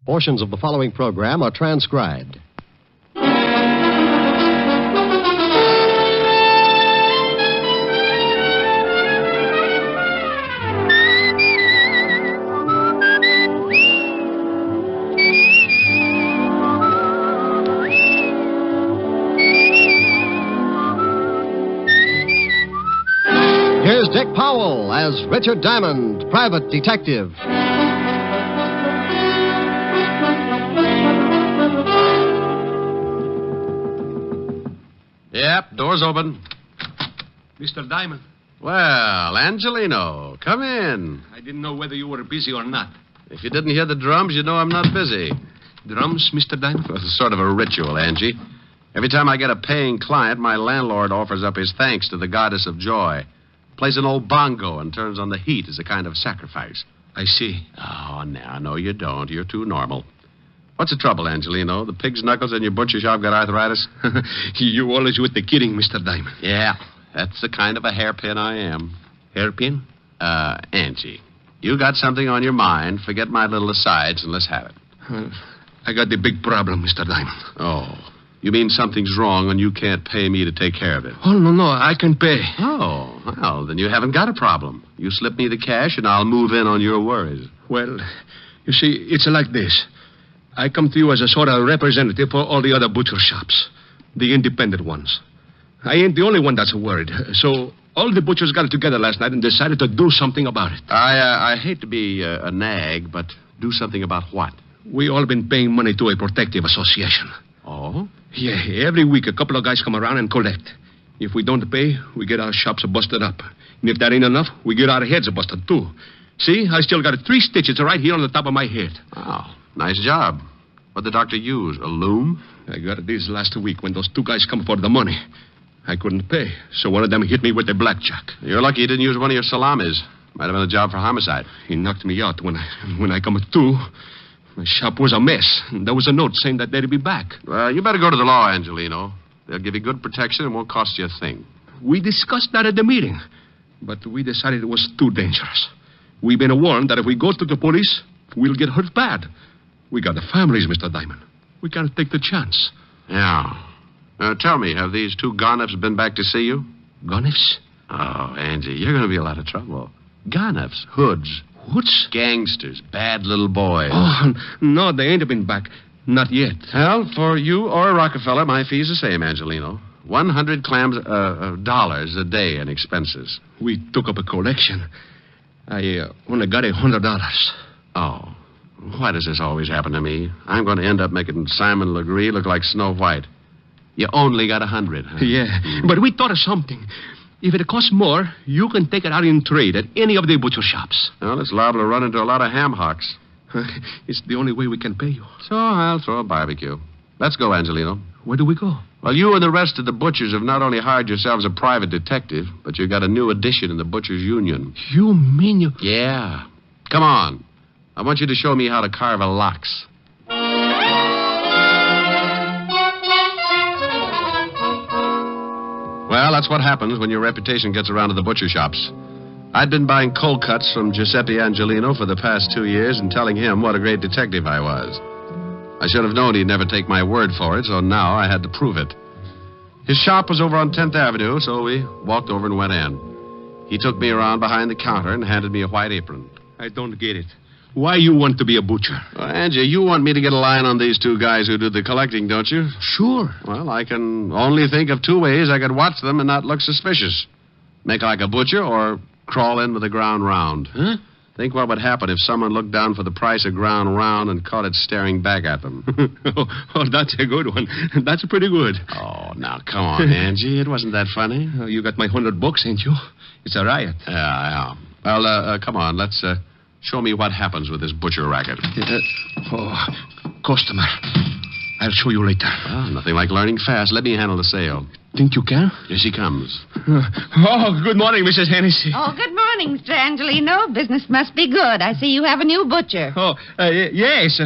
Portions of the following program are transcribed. Here's Dick Powell as Richard Diamond, private detective. Yep, door's open. Mr. Diamond. Well, Angelino, come in. I didn't know whether you were busy or not. If you didn't hear the drums, you know I'm not busy. Drums, Mr. Diamond? Well, it's sort of a ritual, Angie. Every time I get a paying client, my landlord offers up his thanks to the goddess of joy. Plays an old bongo and turns on the heat as a kind of sacrifice. I see. Oh, no, you don't. You're too normal. What's the trouble, Angelino? The pig's knuckles in your butcher shop got arthritis? You always with the kidding, Mr. Diamond. Yeah, that's the kind of a hairpin I am. Hairpin? Angie, you got something on your mind. Forget my little asides and let's have it. I got the big problem, Mr. Diamond. Oh, you mean something's wrong and you can't pay me to take care of it? Oh, no, I can pay. Oh, well, then you haven't got a problem. You slip me the cash and I'll move in on your worries. Well, you see, it's like this. I come to you as a sort of representative for all the other butcher shops, the independent ones. I ain't the only one that's worried. So all the butchers got together last night and decided to do something about it. I hate to be a nag, but do something about what? We all been paying money to a protective association. Oh? Yeah, every week a couple of guys come around and collect. If we don't pay, we get our shops busted up. And if that ain't enough, we get our heads busted too. See, I still got 3 stitches right here on the top of my head. Oh. Nice job. What'd the doctor use? A loom? I got this last week when those 2 guys come for the money. I couldn't pay, so one of them hit me with a blackjack. You're lucky he didn't use one of your salamis. Might have been a job for homicide. He knocked me out when I come to. My shop was a mess. And there was a note saying that they'd be back. Well, you better go to the law, Angelino. They'll give you good protection and won't cost you a thing. We discussed that at the meeting, but we decided it was too dangerous. We've been warned that if we go to the police, we'll get hurt bad. We got the families, Mr. Diamond. We can't take the chance. Yeah. Tell me, have these 2 Garniffs been back to see you? Garniffs? Oh, Angie, you're going to be a lot of trouble. Garniffs, hoods. Hoods? Gangsters, bad little boys. Oh, no, they ain't been back. Not yet. Well, for you or a Rockefeller, my fee's the same, Angelino. $100 a day in expenses. We took up a collection. I only got $100. Oh. Why does this always happen to me? I'm going to end up making Simon Legree look like Snow White. You only got 100, huh? Yeah, but we thought of something. If it costs more, you can take it out in trade at any of the butcher shops. Well, it's liable to run into a lot of ham hocks. It's the only way we can pay you. So I'll throw a barbecue. Let's go, Angelino. Where do we go? Well, you and the rest of the butchers have not only hired yourselves a private detective, but you've got a new addition in the Butchers' Union. You mean you... Yeah. Come on. I want you to show me how to carve a lox. Well, that's what happens when your reputation gets around to the butcher shops. I'd been buying cold cuts from Giuseppe Angelino for the past 2 years and telling him what a great detective I was. I should have known he'd never take my word for it, so now I had to prove it. His shop was over on 10th Avenue, so we walked over and went in. He took me around behind the counter and handed me a white apron. I don't get it. Why you want to be a butcher? Well, Angie, you want me to get a line on these 2 guys who do the collecting, don't you? Sure. Well, I can only think of 2 ways I could watch them and not look suspicious. Make like a butcher or crawl in with the ground round. Huh? Think what would happen if someone looked down for the price of ground round and caught it staring back at them. Oh, that's a good one. That's pretty good. Oh, now, come on, Angie. It wasn't that funny. You got my $100, ain't you? It's a riot. Yeah. Well, come on. Let's show me what happens with this butcher racket. Customer. I'll show you later. Well, nothing like learning fast. Let me handle the sale. Think you can? Here she comes. Good morning, Mrs. Hennessy. Oh, good morning, Mr. Angelino. Business must be good. I see you have a new butcher. Yes.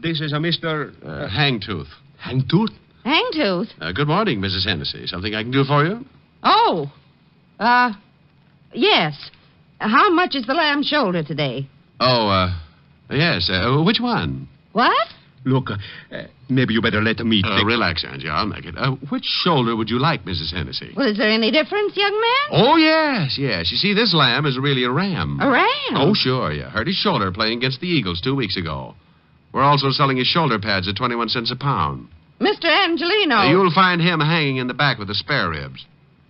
This is a Mr. Hangtooth. Hangtooth? Hangtooth? Good morning, Mrs. Hennessy. Something I can do for you? Oh. Yes. How much is the lamb shoulder today? Yes. Which one? What? Look, maybe you better let me take... Relax, Angie. I'll make it. Which shoulder would you like, Mrs. Hennessy? Well, is there any difference, young man? Oh, yes. You see, this lamb is really a ram. A ram? Oh, sure. You hurt his shoulder playing against the Eagles 2 weeks ago. We're also selling his shoulder pads at 21 cents a pound. Mr. Angelino. You'll find him hanging in the back with the spare ribs.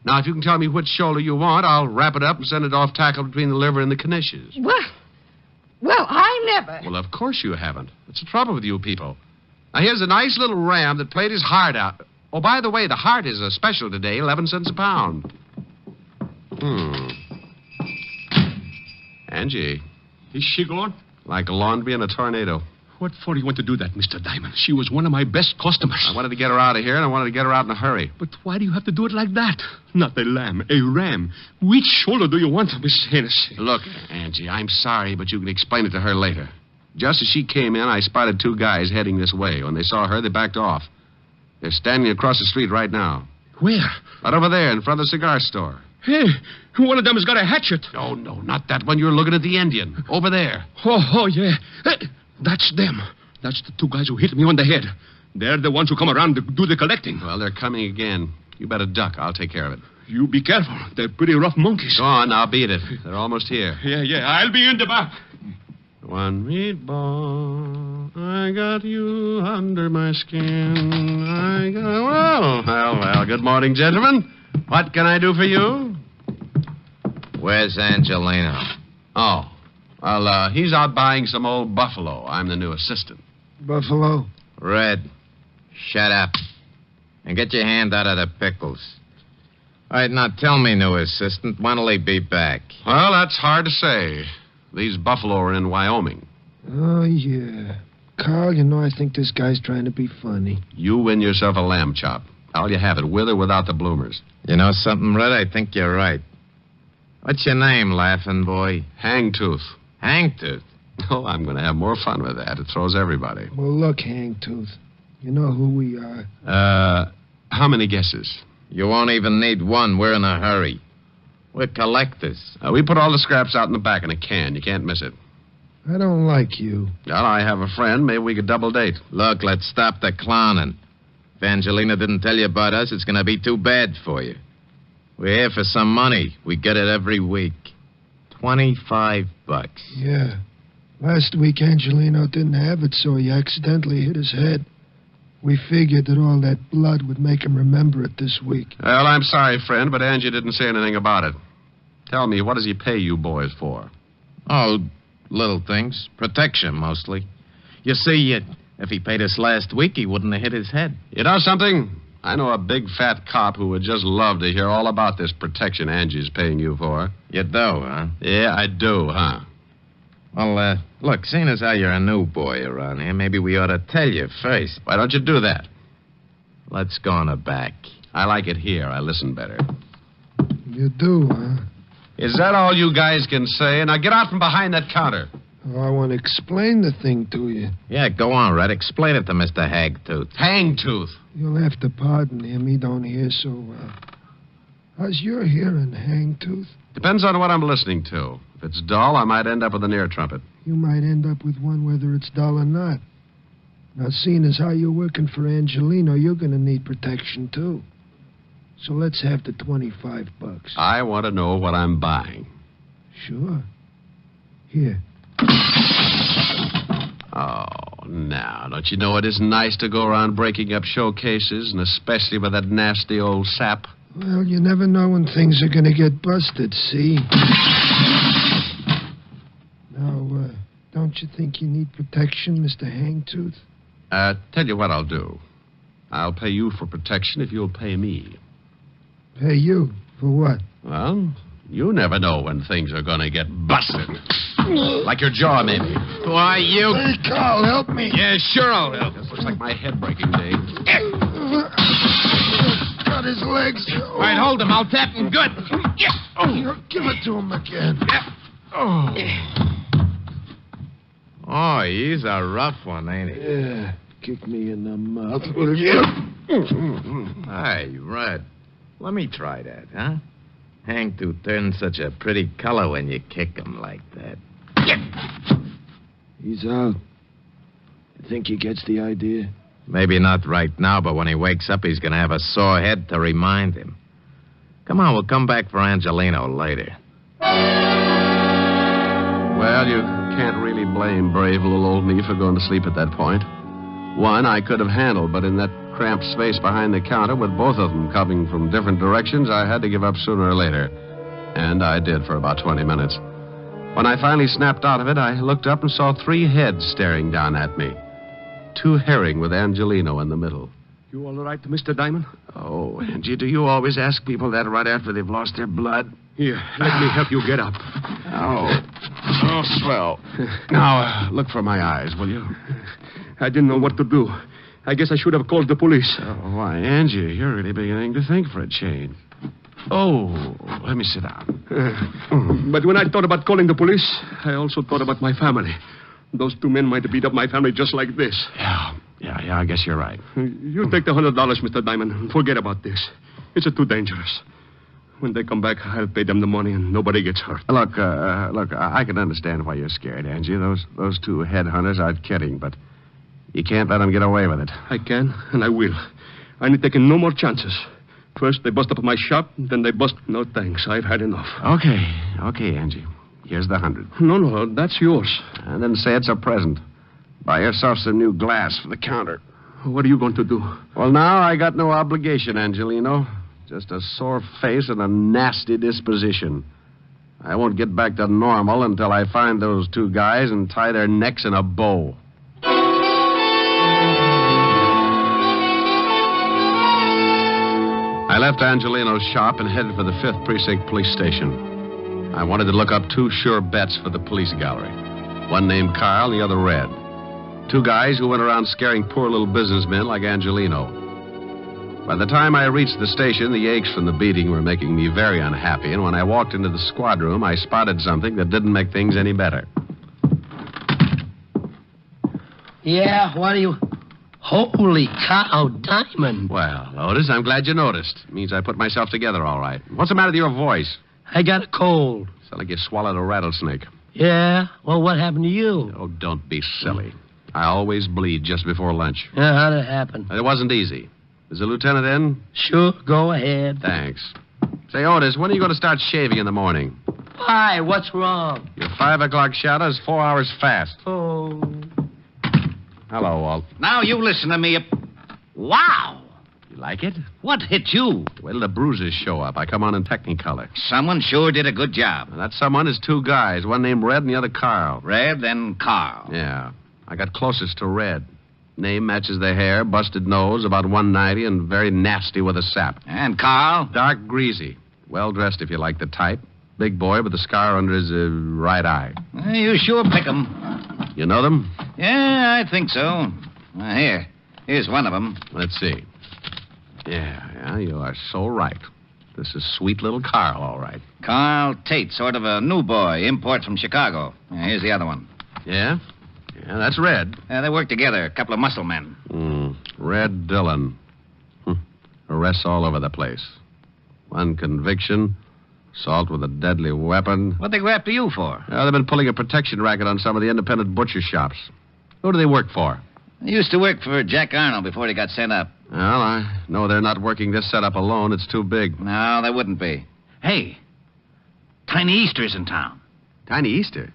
Now, if you can tell me which shoulder you want, I'll wrap it up and send it off tackled between the liver and the knishes. Well, I never... Well, of course you haven't. That's the trouble with you people. Now, here's a nice little ram that played his heart out. Oh, by the way, the heart is a special today, 11 cents a pound. Angie. Is she gone? Like a laundry in a tornado. What for you want to do that, Mr. Diamond? She was one of my best customers. I wanted to get her out of here, and I wanted to get her out in a hurry. But why do you have to do it like that? Not a lamb, a ram. Which shoulder do you want, Miss Hennessy? Look, Angie, I'm sorry, but you can explain it to her later. Just as she came in, I spotted 2 guys heading this way. When they saw her, they backed off. They're standing across the street right now. Where? Right over there, in front of the cigar store. Hey, one of them has got a hatchet. Oh, no, not that one. You're looking at the Indian. Over there. Oh, yeah. Hey, that's them. That's the 2 guys who hit me on the head. They're the ones who come around to do the collecting. Well, they're coming again. You better duck. I'll take care of it. You be careful. They're pretty rough monkeys. Go on, now beat it. They're almost here. Yeah. I'll be in the back. One meatball, I got you under my skin. Well, good morning, gentlemen. What can I do for you? Where's Angelino? Oh, well, he's out buying some old buffalo. I'm the new assistant. Buffalo? Red, shut up. And get your hand out of the pickles. All right, now tell me, new assistant, when'll he be back? Well, that's hard to say. These buffalo are in Wyoming. Oh, yeah. Carl, I think this guy's trying to be funny. You win yourself a lamb chop. How'll you have it, with or without the bloomers? You know something, Red? I think you're right. What's your name, laughing boy? Hangtooth. Hangtooth? Oh, I'm going to have more fun with that. It throws everybody. Well, look, Hangtooth. You know who we are. How many guesses? You won't even need one. We're in a hurry. We're collectors. We put all the scraps out in the back in a can. You can't miss it. I don't like you. Well, I have a friend. Maybe we could double date. Look, let's stop the clowning. If Angelina didn't tell you about us, it's going to be too bad for you. We're here for some money. We get it every week. $25. Yeah. Last week, Angelino didn't have it, so he accidentally hit his head. We figured that all that blood would make him remember it this week. Well, I'm sorry, friend, but Angie didn't say anything about it. Tell me, what does he pay you boys for? Oh, little things. Protection, mostly. You see, if he paid us last week, he wouldn't have hit his head. You know something? I know a big fat cop who would just love to hear all about this protection Angie's paying you for. You do, huh? Yeah, I do, huh? Well, look, seeing as how you're a new boy around here, maybe we ought to tell you first. Why don't you do that? Let's go on the back. I like it here. I listen better. You do, huh? Is that all you guys can say? Now get out from behind that counter. Oh, I want to explain the thing to you. Yeah, go on, Red. Explain it to Mr. Hagtooth. Hangtooth. You'll have to pardon him. He don't hear so well. How's your hearing, Hangtooth? Depends on what I'm listening to. If it's dull, I might end up with an ear trumpet. You might end up with one whether it's dull or not. Now, seeing as how you're working for Angelino, you're going to need protection, too. So let's have the $25. I want to know what I'm buying. Sure. Here. Oh, now, don't you know it isn't nice to go around breaking up showcases, and especially with that nasty old sap? Well, you never know when things are going to get busted, see? Now, don't you think you need protection, Mr. Hangtooth? Tell you what I'll do. I'll pay you for protection if you'll pay me. Pay you? For what? Well, you never know when things are going to get busted. Like your jaw, maybe. Why, you... Hey, Carl, help me. Yeah, sure I'll help. This looks like my head breaking day. Got his legs. All right, hold him. I'll tap him good. Give it to him again. Oh, he's a rough one, ain't he? Yeah. kick me in the mouth, will you? Hey, Red. Let me try that, huh? Hank do turn such a pretty color when you kick him like that. He's out. You think he gets the idea? Maybe not right now, but when he wakes up, he's going to have a sore head to remind him. Come on, we'll come back for Angelino later. Well, you can't really blame brave little old me for going to sleep at that point. One I could have handled, but in that cramped space behind the counter with both of them coming from different directions, I had to give up sooner or later. And I did for about 20 minutes. When I finally snapped out of it, I looked up and saw 3 heads staring down at me. 2 herring with Angelino in the middle. You all right, Mr. Diamond? Oh, Angie, do you always ask people that right after they've lost their blood? Here, let me help you get up. Oh, swell. Now, look for my eyes, will you? I didn't know what to do. I guess I should have called the police. Oh, why, Angie, you're really beginning to think for a change. Oh, let me sit down. But when I thought about calling the police, I also thought about my family. Those 2 men might have beat up my family just like this. Yeah, I guess you're right. You take the $100, Mr. Diamond, and forget about this. It's too dangerous. When they come back, I'll pay them the money and nobody gets hurt. Look, I can understand why you're scared, Angie. Those 2 headhunters aren't kidding, but you can't let them get away with it. I can, and I will. I ain't taking no more chances. First, they bust up my shop, then they bust... No, thanks. I've had enough. Okay, Angie. Here's the 100. No, that's yours. And then say it's a present. Buy yourself some new glass for the counter. What are you going to do? Well, now I got no obligation, Angelino. Just a sore face and a nasty disposition. I won't get back to normal until I find those 2 guys and tie their necks in a bow. I left Angelino's shop and headed for the 5th Precinct Police Station. I wanted to look up 2 sure bets for the police gallery. One named Carl, the other Red. 2 guys who went around scaring poor little businessmen like Angelino. By the time I reached the station, the aches from the beating were making me very unhappy, and when I walked into the squad room, I spotted something that didn't make things any better. Yeah, what are you... Holy cow, Diamond. Well, Otis, I'm glad you noticed. It means I put myself together all right. What's the matter with your voice? I got a cold. Sounds like you swallowed a rattlesnake. Yeah? Well, what happened to you? Oh, don't be silly. I always bleed just before lunch. Yeah, how'd it happen? It wasn't easy. Is the lieutenant in? Sure, go ahead. Thanks. Say, Otis, when are you going to start shaving in the morning? Why? What's wrong? Your 5 o'clock shadow is 4 hours fast. Oh. Hello, Walt. Now you listen to me. Wow. You like it? What hit you? Wait till the bruises show up. I come on in Technicolor. Someone sure did a good job. And that someone is 2 guys. One named Red and the other Carl. Red, then Carl. Yeah. I got closest to Red. Name matches the hair, busted nose, about 190, and very nasty with a sap. And Carl? Dark greasy. Well-dressed, if you like the type. Big boy with a scar under his right eye. You sure pick 'em. You know them? Yeah, I think so. Here's one of them. Let's see. Yeah, you are so right. This is sweet little Carl, all right. Carl Tate, sort of a new boy, import from Chicago. Here's the other one. Yeah? Yeah, that's Red. They work together, a couple of muscle men. Red Dillon. Arrests all over the place. One conviction, assault with a deadly weapon. What'd they go after you for? They've been pulling a protection racket on some of the independent butcher shops. Who do they work for? They used to work for Jack Arnold before he got sent up. Well, I know they're not working this setup alone. It's too big. No, they wouldn't be. Hey, Tiny Easter's in town. Tiny Easter?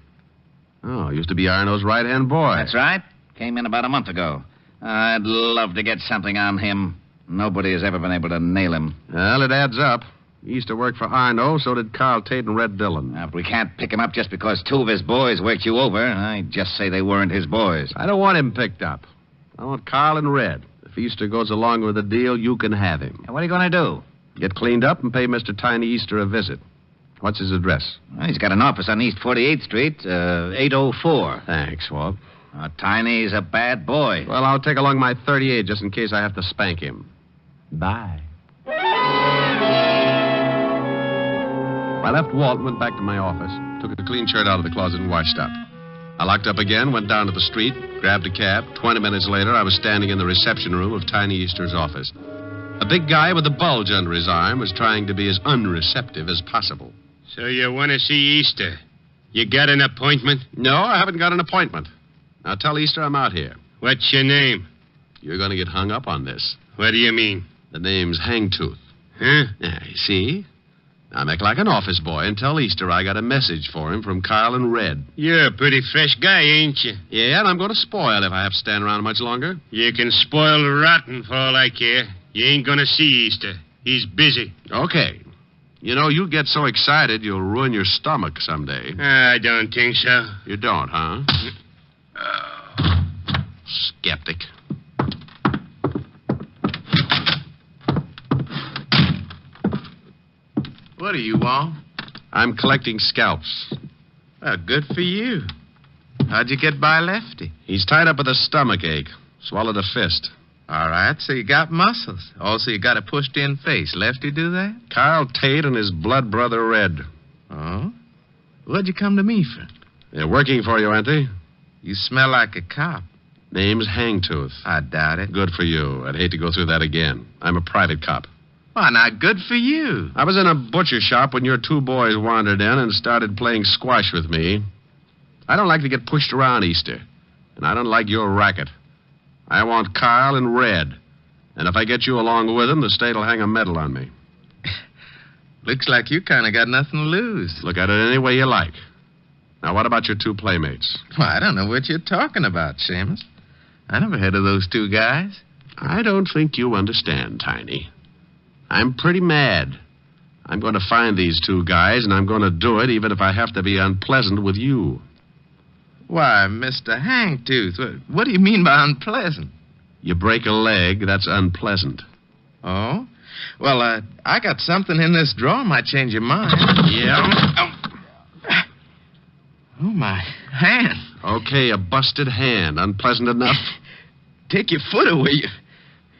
Oh, used to be Arnold's right-hand boy. That's right. Came in about a month ago. I'd love to get something on him. Nobody has ever been able to nail him. Well, it adds up. He used to work for Arno, so did Carl Tate and Red Dillon. Now, if we can't pick him up just because 2 of his boys worked you over, I'd just say they weren't his boys. I don't want him picked up. I want Carl and Red. If Easter goes along with the deal, you can have him. Now, what are you going to do? Get cleaned up and pay Mr. Tiny Easter a visit. What's his address? Well, he's got an office on East 48th Street, 804. Thanks, Walt. Tiny's a bad boy. Well, I'll take along my 38 just in case I have to spank him. Bye. I left Walt and went back to my office. Took a clean shirt out of the closet and washed up. I locked up again, went down to the street, grabbed a cab. 20 minutes later, I was standing in the reception room of Tiny Easter's office. A big guy with a bulge under his arm was trying to be as unreceptive as possible. So you want to see Easter? You got an appointment? No, I haven't got an appointment. Now tell Easter I'm out here. What's your name? You're going to get hung up on this. What do you mean? The name's Hangtooth. Huh? Yeah, you see? Now make like an office boy and tell Easter I got a message for him from Carl and Red. You're a pretty fresh guy, ain't you? Yeah, and I'm going to spoil if I have to stand around much longer. You can spoil rotten for all I care. You ain't gonna see Easter. He's busy. Okay. You know, you get so excited you'll ruin your stomach someday. I don't think so. You don't, huh? Skeptic. What do you want? I'm collecting scalps. Well, good for you. How'd you get by Lefty? He's tied up with a stomach ache. Swallowed a fist. All right, so you got muscles. Also, you got a pushed-in face. Lefty do that? Carl Tate and his blood brother Red. Oh? What'd you come to me for? They're working for you, aren't they? You smell like a cop. Name's Hangtooth. I doubt it. Good for you. I'd hate to go through that again. I'm a private cop. Why, not good for you. I was in a butcher shop when your two boys wandered in and started playing squash with me. I don't like to get pushed around, Easter. And I don't like your racket. I want Carl and Red. And if I get you along with them, the state'll hang a medal on me. Looks like you kind of got nothing to lose. Look at it any way you like. Now, what about your two playmates? Well, I don't know what you're talking about, Seamus. I never heard of those two guys. I don't think you understand, Tiny. I'm pretty mad. I'm going to find these two guys, and I'm going to do it even if I have to be unpleasant with you. Why, Mr. Hangtooth, what do you mean by unpleasant? You break a leg, that's unpleasant. Oh? Well, I got something in this drawer might change your mind. Yeah? Oh, my hand. Okay, a busted hand. Unpleasant enough? Take your foot away.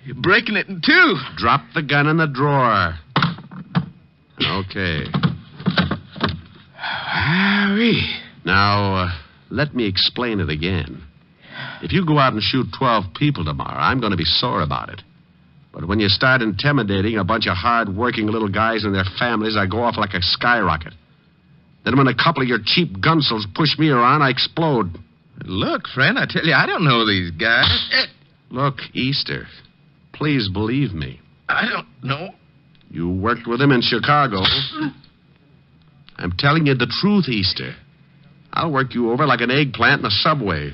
You're breaking it in two. Drop the gun in the drawer. Okay. Now, let me explain it again. If you go out and shoot 12 people tomorrow, I'm going to be sore about it. But when you start intimidating a bunch of hard-working little guys and their families, I go off like a skyrocket. Then when a couple of your cheap gunsols push me around, I explode. Look, friend, I tell you, I don't know these guys. Look, Easter, please believe me. I don't know. You worked with him in Chicago. I'm telling you the truth, Easter. I'll work you over like an eggplant in a subway.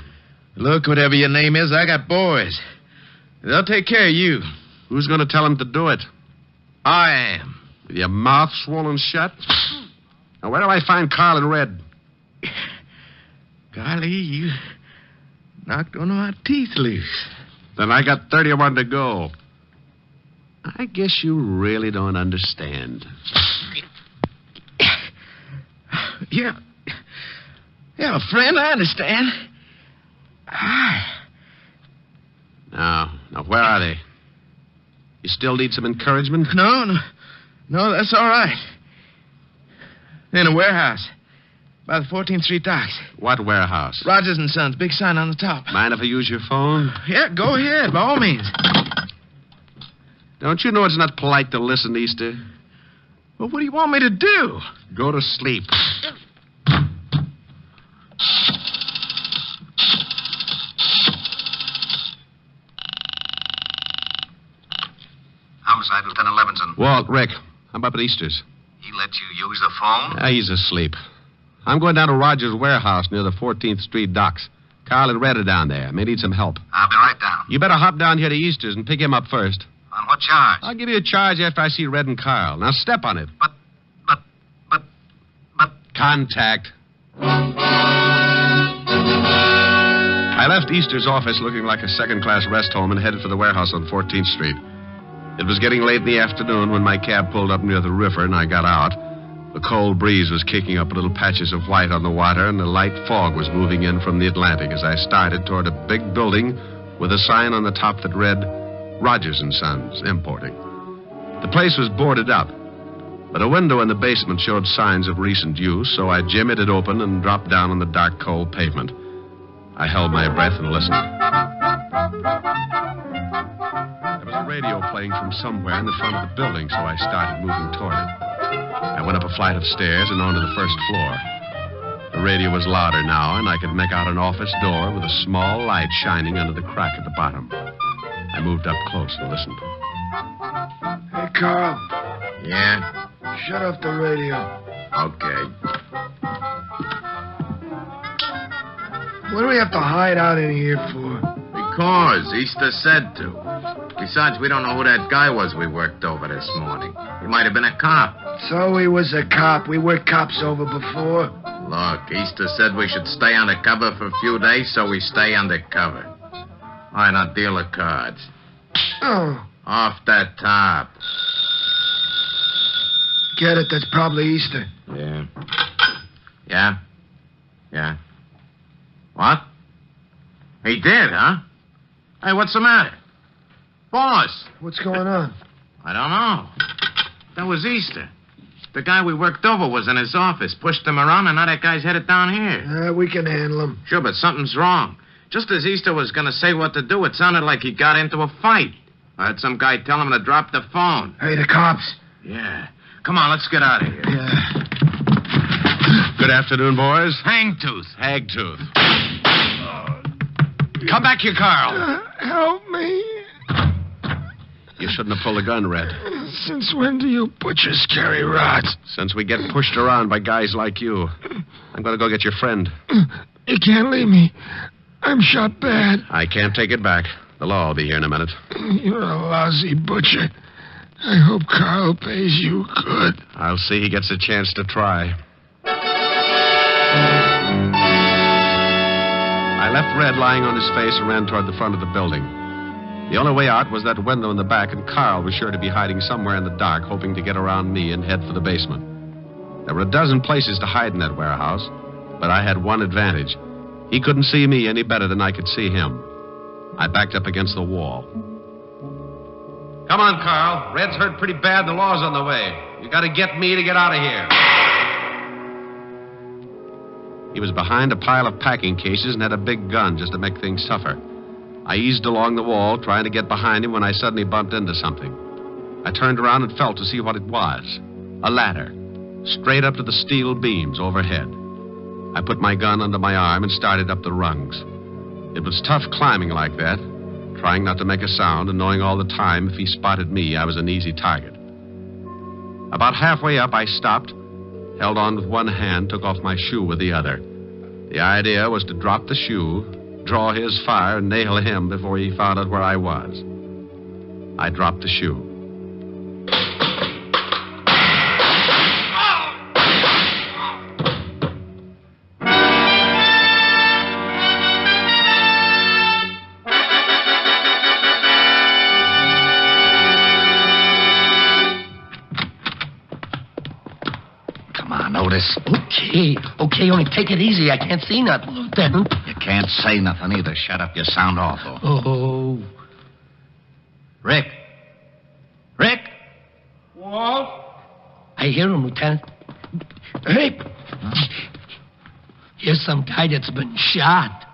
Look, whatever your name is, I got boys. They'll take care of you. Who's going to tell him to do it? I am. With your mouth swollen shut? Now, where do I find Carl and Red? Golly, you knocked one of my teeth loose. Then I got 31 to go. I guess you really don't understand. Yeah, friend, I understand. Now, where are they? You still need some encouragement? No, that's all right. In a warehouse by the 14th Street docks. What warehouse? Rogers and Sons, big sign on the top. Mind if I use your phone? Yeah, go ahead, by all means. Don't you know it's not polite to listen, Easter? Well, what do you want me to do? Go to sleep. Homicide, Lieutenant Levinson. Walt, Rick, I'm up at Easter's. He let you use the phone? He's asleep. I'm going down to Rogers' warehouse near the 14th Street docks. Carl and Red are down there. May need some help. I'll be right down. You better hop down here to Easter's and pick him up first. On what charge? I'll give you a charge after I see Red and Carl. Now step on it. But... Contact. I left Easter's office looking like a second-class rest home and headed for the warehouse on 14th Street. It was getting late in the afternoon when my cab pulled up near the river and I got out. The cold breeze was kicking up little patches of white on the water, and a light fog was moving in from the Atlantic as I started toward a big building with a sign on the top that read, Rogers and Sons, Importing. The place was boarded up, but a window in the basement showed signs of recent use, so I jimmied it open and dropped down on the dark, cold pavement. I held my breath and listened. There was a radio playing from somewhere in the front of the building, so I started moving toward it. I went up a flight of stairs and onto the first floor. The radio was louder now, and I could make out an office door with a small light shining under the crack at the bottom. I moved up close and listened. Hey, Carl. Yeah? Shut off the radio. Okay. What do we have to hide out in here for? Because Easter said to. Besides, we don't know who that guy was we worked over this morning. He might have been a cop. So he was a cop. We worked cops over before. Look, Easter said we should stay undercover for a few days, so we stay undercover. Why not deal the cards? Oh. Off that top. Get it? That's probably Easter. Yeah. Yeah? Yeah. What? He did, huh? Hey, what's the matter? Boss! What's going on? I don't know. That was Easter. The guy we worked over was in his office, pushed him around, and now that guy's headed down here. We can handle him. Sure, but something's wrong. Just as Easter was going to say what to do, it sounded like he got into a fight. I heard some guy tell him to drop the phone. Hey, the cops. Yeah. Come on, let's get out of here. Yeah. Good afternoon, boys. Hangtooth. Hagtooth. Come back here, Carl. Help me. You shouldn't have pulled a gun, Red. Since when do you butchers carry rods? Since we get pushed around by guys like you. I'm going to go get your friend. You can't leave me. I'm shot bad. I can't take it back. The law will be here in a minute. You're a lousy butcher. I hope Carl pays you good. I'll see he gets a chance to try. I left Red lying on his face and ran toward the front of the building. The only way out was that window in the back, and Carl was sure to be hiding somewhere in the dark, hoping to get around me and head for the basement. There were a dozen places to hide in that warehouse, but I had one advantage. He couldn't see me any better than I could see him. I backed up against the wall. Come on, Carl. Red's hurt pretty bad. The law's on the way. You got to get me to get out of here. He was behind a pile of packing cases and had a big gun just to make things tougher. I eased along the wall, trying to get behind him when I suddenly bumped into something. I turned around and felt to see what it was. A ladder, straight up to the steel beams overhead. I put my gun under my arm and started up the rungs. It was tough climbing like that, trying not to make a sound and knowing all the time if he spotted me, I was an easy target. About halfway up, I stopped, held on with one hand, took off my shoe with the other. The idea was to drop the shoe, draw his fire, and nail him before he found out where I was. I dropped the shoe. Otis. Okay, only take it easy. I can't see nothing, Lieutenant. You can't say nothing either. Shut up. You sound awful. Oh. Rick. Rick? Walt? I hear him, Lieutenant. Hey. Here's some guy that's been shot.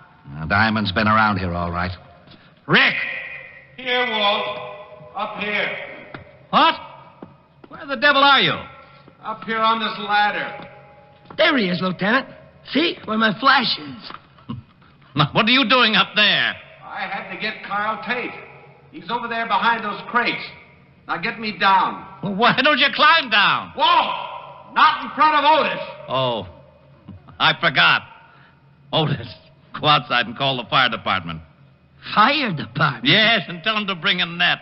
Diamond's been around here, all right. Rick! Here, Walt. Up here. What? Where the devil are you? Up here on this ladder. There he is, Lieutenant. See? Where my flash is. Now, what are you doing up there? I had to get Carl Tate. He's over there behind those crates. Now get me down. Well, why don't you climb down? Walt! Not in front of Otis. Oh, I forgot. Otis, go outside and call the fire department. Fire department? Yes, and tell them to bring a net.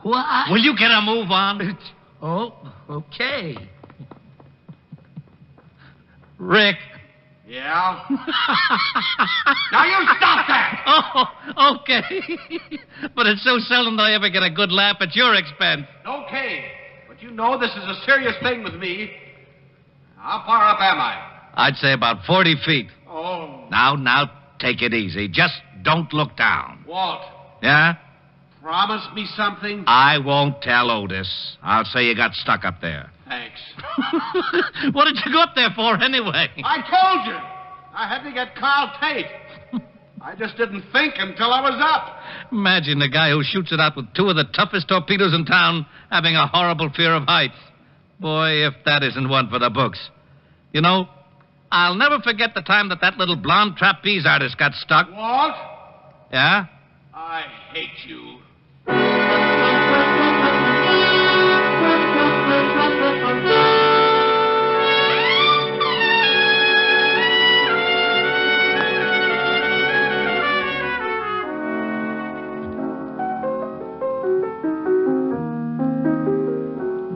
What? Will you get a move on? Oh, okay. Rick. Yeah? Now you stop that! Oh, okay. But it's so seldom that I ever get a good laugh at your expense. Okay, but you know this is a serious thing with me. How far up am I? I'd say about 40 feet. Oh. Now, take it easy. Just don't look down. Walt, Yeah? promise me something? I won't tell Otis. I'll say you got stuck up there. Thanks. What did you go up there for, anyway? I told you. I had to get Carl Tate. I just didn't think until I was up. Imagine the guy who shoots it out with two of the toughest torpedoes in town having a horrible fear of heights. Boy, if that isn't one for the books. You know, I'll never forget the time that little blonde trapeze artist got stuck. Walt? Yeah? I hate you.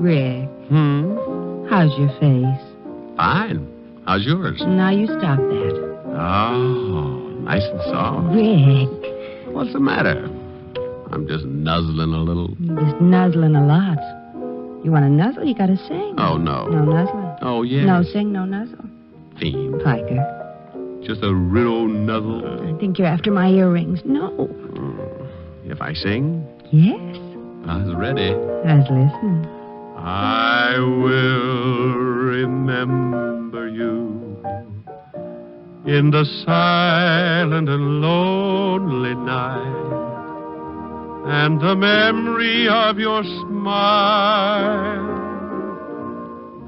Rick, how's your face? Fine. How's yours? Now you stop that. Oh, nice and soft. Rick, What's the matter? I'm just nuzzling a little. you're just nuzzling a lot. You want to nuzzle, you got to sing. Oh, no. No nuzzling. Oh, yeah. No sing, no nuzzle. Fiend. Piker, Just a real nuzzle. I think you're after my earrings. No. If I sing, Yes. I was ready. I was listening. I will remember you in the silent and lonely night, and the memory of your smile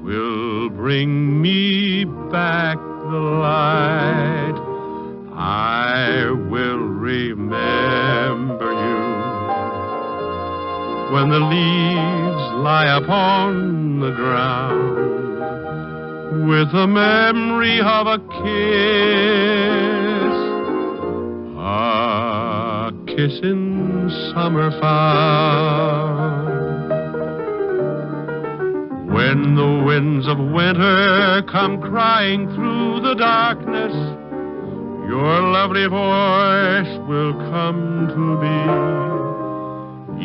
will bring me back the light. I will remember you when the leaves lie upon the ground, with the memory of a kiss in summer found. When the winds of winter come crying through the darkness, your lovely voice will come to me.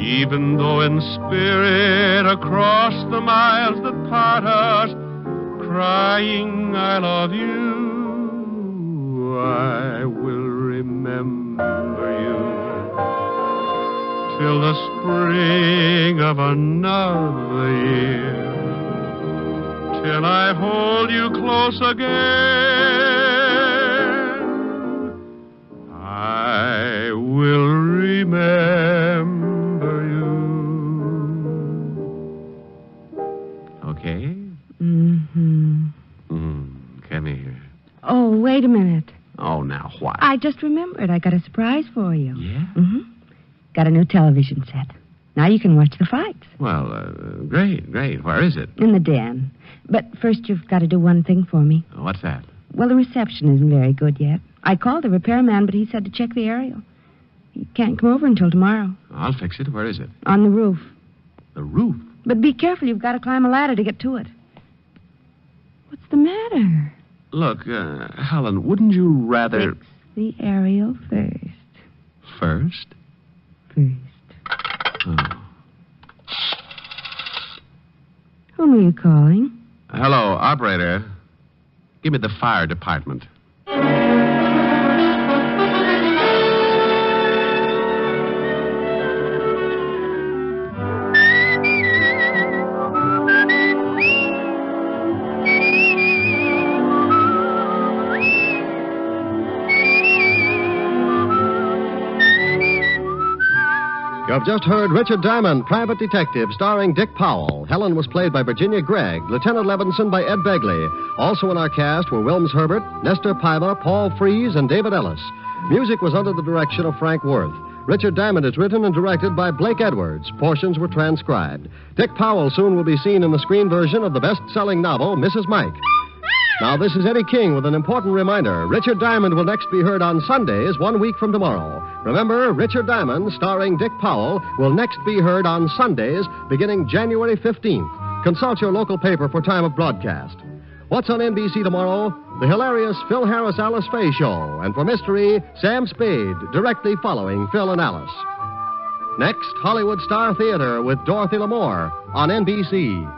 Even though in spirit across the miles that part us, crying I love you, I will remember you till the spring of another year, till I hold you close again. I will remember you. Okay? Come here. Oh, wait a minute. Oh, now what? I just remembered. I got a surprise for you. Yeah? Got a new television set. Now you can watch the fights. Well, great. Where is it? In the den. But first you've got to do one thing for me. What's that? Well, the reception isn't very good yet. I called the repairman, but he said to check the aerial. He can't come over until tomorrow. I'll fix it. Where is it? On the roof. The roof? But be careful. You've got to climb a ladder to get to it. What's the matter? Look, Helen, wouldn't you rather... Fix the aerial first. First? First. Oh. Whom are you calling? Hello, operator. Give me the fire department. You have just heard Richard Diamond, Private Detective, starring Dick Powell. Helen was played by Virginia Gregg, Lieutenant Levinson by Ed Begley. Also in our cast were Wilms Herbert, Nestor Paiva, Paul Frees, and David Ellis. Music was under the direction of Frank Worth. Richard Diamond is written and directed by Blake Edwards. Portions were transcribed. Dick Powell soon will be seen in the screen version of the best-selling novel, Mrs. Mike. Now, this is Eddie King with an important reminder. Richard Diamond will next be heard on Sundays 1 week from tomorrow. Remember, Richard Diamond, starring Dick Powell, will next be heard on Sundays beginning January 15th. Consult your local paper for time of broadcast. What's on NBC tomorrow? The hilarious Phil Harris Alice Faye Show. And for mystery, Sam Spade, directly following Phil and Alice. Next, Hollywood Star Theater with Dorothy Lamour on NBC.